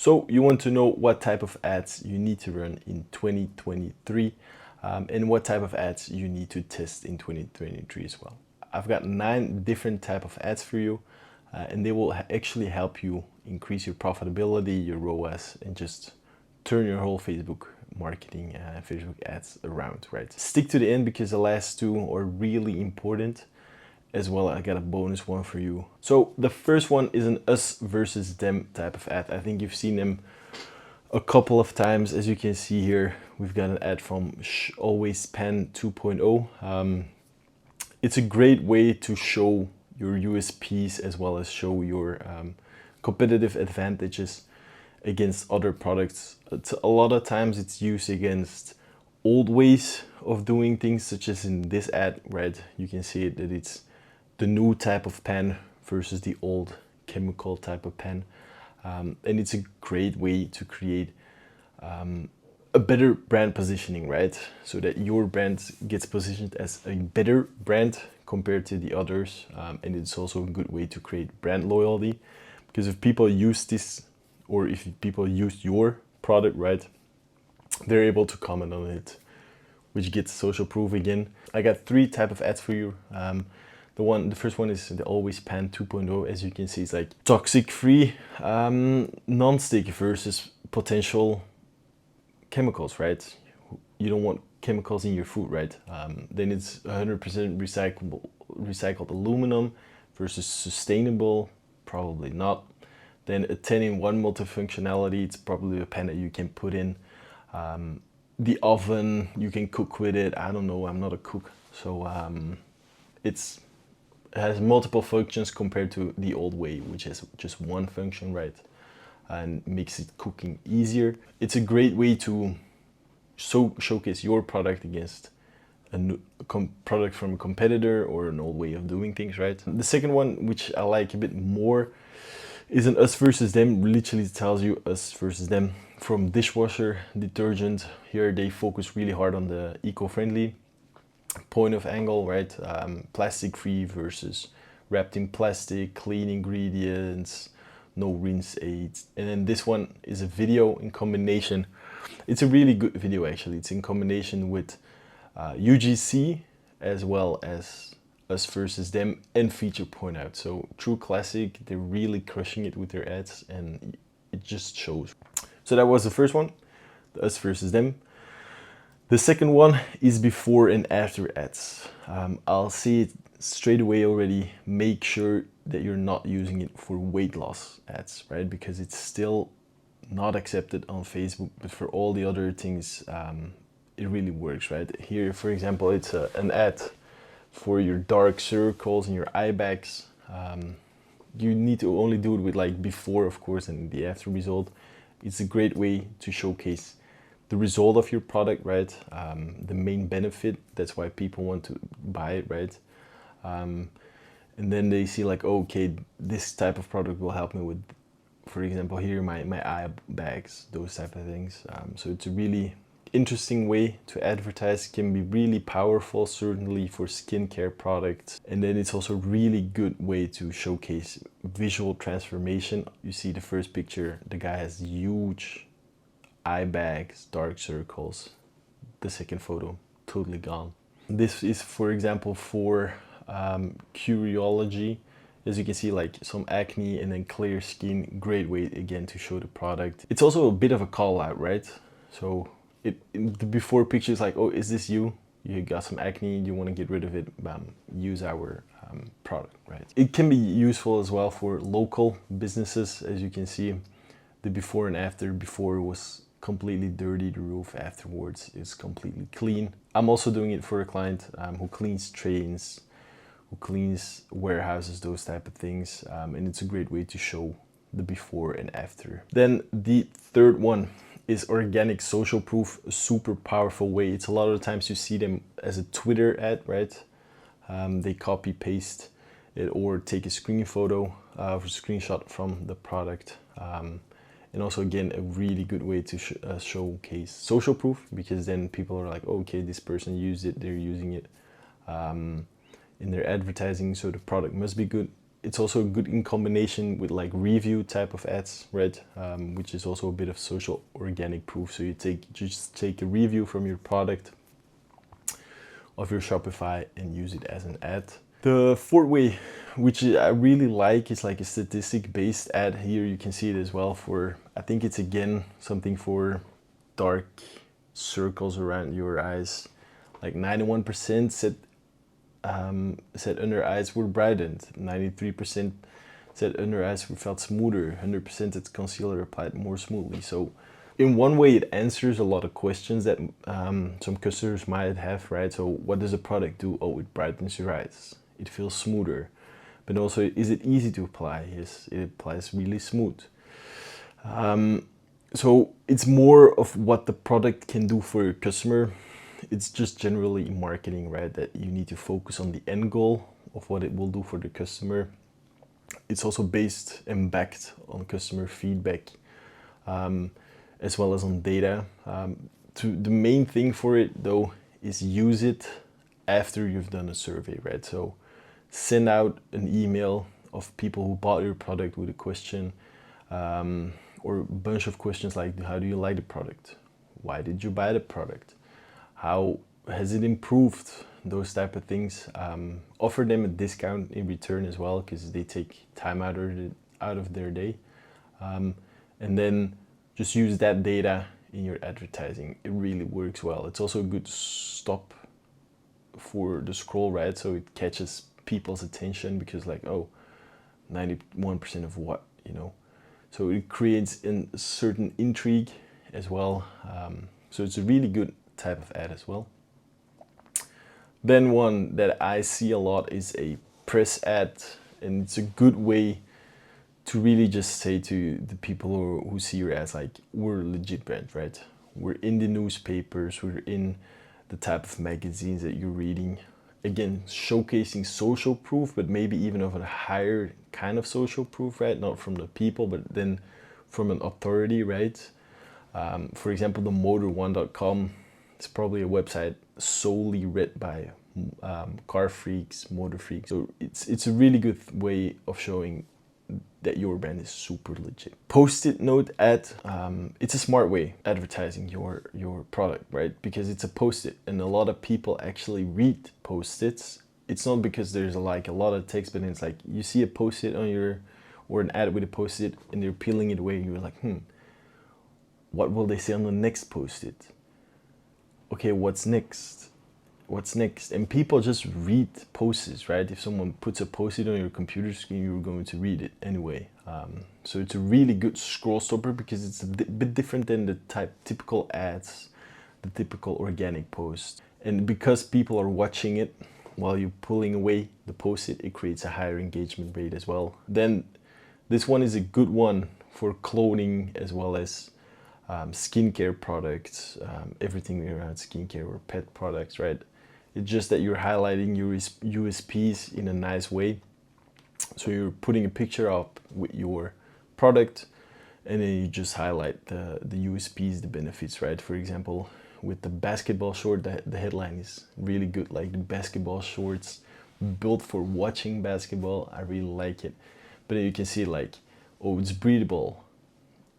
So you want to know what type of ads you need to run in 2023 and what type of ads you need to test in 2023 as well. I've got 9 different type of ads for you and they will actually help you increase your profitability, your ROAS, and just turn your whole Facebook marketing Facebook ads around, right? Stick to the end because the last 2 are really important. As well, I got a bonus one for you. So the first one is an us versus them type of ad. I think you've seen them a couple of times. As you can see here, we've got an ad from Always Pan 2.0. It's a great way to show your USPs as well as show your competitive advantages against other products. A lot of times it's used against old ways of doing things, such as in this ad, right? You can see it that it's the new type of pen versus the old chemical type of pen. And it's a great way to create a better brand positioning, right? So that your brand gets positioned as a better brand compared to the others. And it's also a good way to create brand loyalty, because if people use this, or if people use your product, right, they're able to comment on it, which gets social proof again. I got 3 type of ads for you. The first one is the Always Pan 2.0. As you can see, it's like toxic free, non-stick versus potential chemicals, right? You don't want chemicals in your food, right? Then it's 100% recycled aluminum versus sustainable, probably not. Then a 10-in-1 multifunctionality, it's probably a pen that you can put in the oven, you can cook with it. I don't know, I'm not a cook. So it has multiple functions compared to the old way, which has just one function, right? And makes it cooking easier. It's a great way to showcase your product against a new product from a competitor or an old way of doing things, right? The second one, which I like a bit more, is an us versus them. Literally tells you us versus them. From dishwasher detergent, here they focus really hard on the eco-friendly point of angle, right? Plastic free versus wrapped in plastic, clean ingredients, no rinse aids. And then this one is a video in combination. It's a really good video actually. It's in combination with UGC as well as us versus them and feature point out. So true classic, they're really crushing it with their ads and it just shows. So that was the first one, the us versus them. The second one is before and after ads. I'll say it straight away already. Make sure that you're not using it for weight loss ads, right? Because it's still not accepted on Facebook, but for all the other things, it really works, right? Here, for example, it's an ad for your dark circles and your eye bags. You need to only do it with like before, of course, and the after result. It's a great way to showcase the result of your product, right? The main benefit, that's why people want to buy it, right? And then they see like, oh, okay, this type of product will help me with, for example, here, my eye bags, those type of things. So it's a really interesting way to advertise. It can be really powerful, certainly for skincare products. And then it's also a really good way to showcase visual transformation. You see the first picture, the guy has huge eye bags, dark circles. The second photo, totally gone. This is, for example, for Curiology. As you can see, like some acne and then clear skin. Great way again to show the product. It's also a bit of a call out, right? So the before picture is like, oh, is this you? You got some acne, you want to get rid of it, bam, use our product, right? It can be useful as well for local businesses. As you can see, the before and after. Before was completely dirty, the roof. Afterwards is completely clean. I'm also doing it for a client who cleans trains, who cleans warehouses, those type of things. And it's a great way to show the before and after. Then the third one is organic social proof, a super powerful way. It's a lot of the times you see them as a Twitter ad, right? They copy paste it or take a screen photo or screenshot from the product. And also again, a really good way to showcase social proof, because then people are like, oh, okay, this person used it, they're using it in their advertising, so the product must be good. it's also good in combination with like review type of ads, right? Which is also a bit of social organic proof. So you just take a review from your product of your Shopify and use it as an ad. The fourth way, which I really like, is like a statistic-based ad. Here you can see it as well for, I think it's again something for dark circles around your eyes. Like 91% said under eyes were brightened, 93% said under eyes felt smoother, 100% that concealer applied more smoothly. So in one way it answers a lot of questions that some customers might have, right? So what does a product do? Oh, it brightens your eyes, it feels smoother. But also, is it easy to apply? Yes, it applies really smooth. So it's more of what the product can do for your customer. It's just generally marketing, right? That you need to focus on the end goal of what it will do for the customer. It's also based and backed on customer feedback, as well as on data. The main thing for it though is use it after you've done a survey, right? So send out an email of people who bought your product with a question, or a bunch of questions like, how do you like the product? Why did you buy the product? How has it improved? Those type of things. Offer them a discount in return as well, because they take time out of their day. And then just use that data in your advertising. It really works well. It's also a good stop for the scroll, right? So it catches people's attention, because like, oh, 91% of what, you know? So it creates a certain intrigue as well. So it's a really good type of ad as well. Then one that I see a lot is a press ad, and it's a good way to really just say to the people who see your ads, like, we're a legit brand, right? We're in the newspapers, we're in the type of magazines that you're reading. Again, showcasing social proof, but maybe even of a higher kind of social proof, right? Not from the people, but then from an authority, right? For example, the motor1.com is probably a website solely read by car freaks, motor freaks. So it's a really good way of showing that your brand is super legit. Post-it note ad, it's a smart way advertising your product, right? Because it's a post-it, and a lot of people actually read post-its. It's not because there's like a lot of text, but it's like you see a post-it on your, or an ad with a post-it, and they're peeling it away, and you're like, what will they say on the next post-it? Okay, what's next? What's next? And people just read post-its, right? If someone puts a post-it on your computer screen, you're going to read it anyway. So it's a really good scroll stopper, because it's a bit different than the typical ads, the typical organic post. And because people are watching it while you're pulling away the post-it, it creates a higher engagement rate as well. Then this one is a good one for clothing as well as skincare products, everything around skincare or pet products, right? It's just that you're highlighting your USPs in a nice way. So you're putting a picture up with your product, and then you just highlight the USPs, the benefits, right? For example, with the basketball short, the headline is really good, like the basketball shorts built for watching basketball. I really like it. But then you can see like, oh, it's breathable.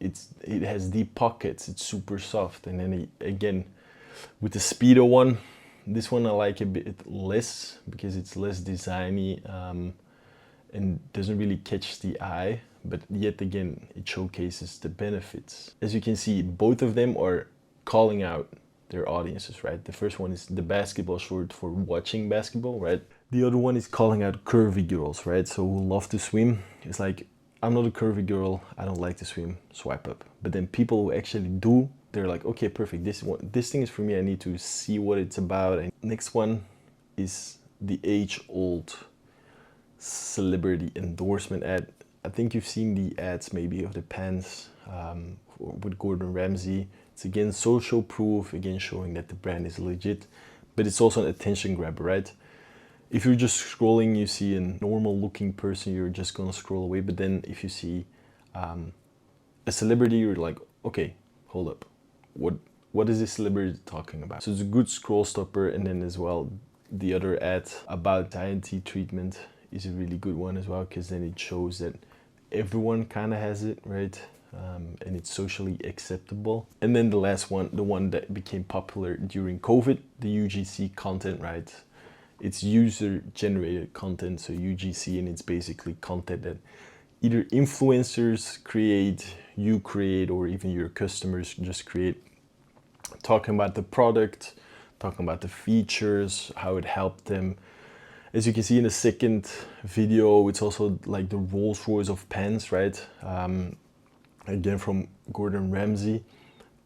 It has deep pockets, it's super soft. And then again, with the Speedo one, this one I like a bit less, because it's less designy and doesn't really catch the eye, but yet again, it showcases the benefits. As you can see, both of them are calling out their audiences, right? The first one is the basketball short for watching basketball, right? The other one is calling out curvy girls, right? So who love to swim. It's like, I'm not a curvy girl, I don't like to swim, swipe up. But then people who actually do, they're like, okay, perfect, this thing is for me, I need to see what it's about. And next one is the age-old celebrity endorsement ad. I think you've seen the ads maybe of the pants with Gordon Ramsay. It's again social proof, again showing that the brand is legit, but it's also an attention grabber, right? If you're just scrolling, you see a normal looking person, you're just gonna scroll away. But then if you see a celebrity, you're like, okay, hold up. What is this celebrity talking about? So it's a good scroll stopper. And then as well, the other ad about anxiety treatment is a really good one as well, because then it shows that everyone kind of has it, right? And it's socially acceptable. And then the last one, the one that became popular during COVID, the UGC content, right? It's user generated content, so UGC, and it's basically content that either influencers create, you create, or even your customers just create, talking about the product, talking about the features, how it helped them. As you can see in the second video, it's also like the Rolls Royce of pens, right? Again, from Gordon Ramsay.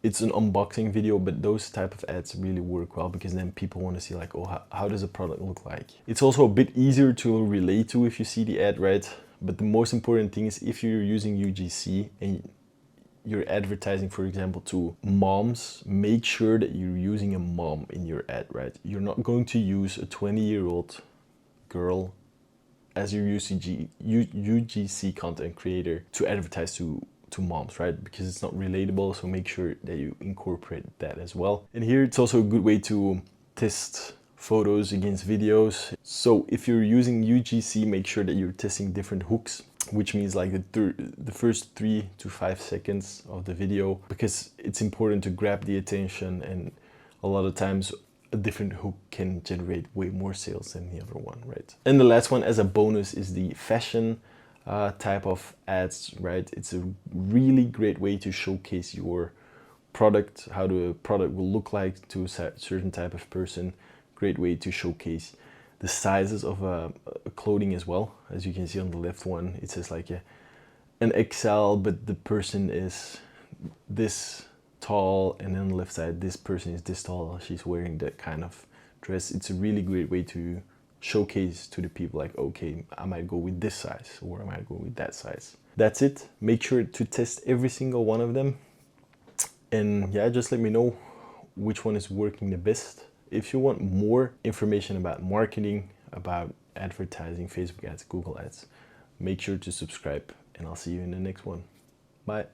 It's an unboxing video, but those type of ads really work well, because then people want to see like, oh, how does a product look like? It's also a bit easier to relate to if you see the ad, right? But the most important thing is, if you're using UGC and you're advertising, for example, to moms, make sure that you're using a mom in your ad, right? You're not going to use a 20-year-old girl as your UGC content creator to advertise to moms, right? Because it's not relatable, so make sure that you incorporate that as well. And here it's also a good way to test photos against videos. So if you're using UGC, make sure that you're testing different hooks, which means like the first 3 to 5 seconds of the video, because it's important to grab the attention, and a lot of times a different hook can generate way more sales than the other one, right? And the last one as a bonus is the fashion type of ads, right? It's a really great way to showcase your product, how the product will look like to a certain type of person. Great way to showcase the sizes of a clothing as well. As you can see on the left one, it says like an XL, but the person is this tall, and then on the left side, this person is this tall, she's wearing that kind of dress. It's a really great way to showcase to the people like, okay, I might go with this size, or I might go with that size. That's it. Make sure to test every single one of them, and yeah, just let me know which one is working the best. If you want more information about marketing, about advertising, Facebook ads, Google ads, make sure to subscribe, and I'll see you in the next one. Bye.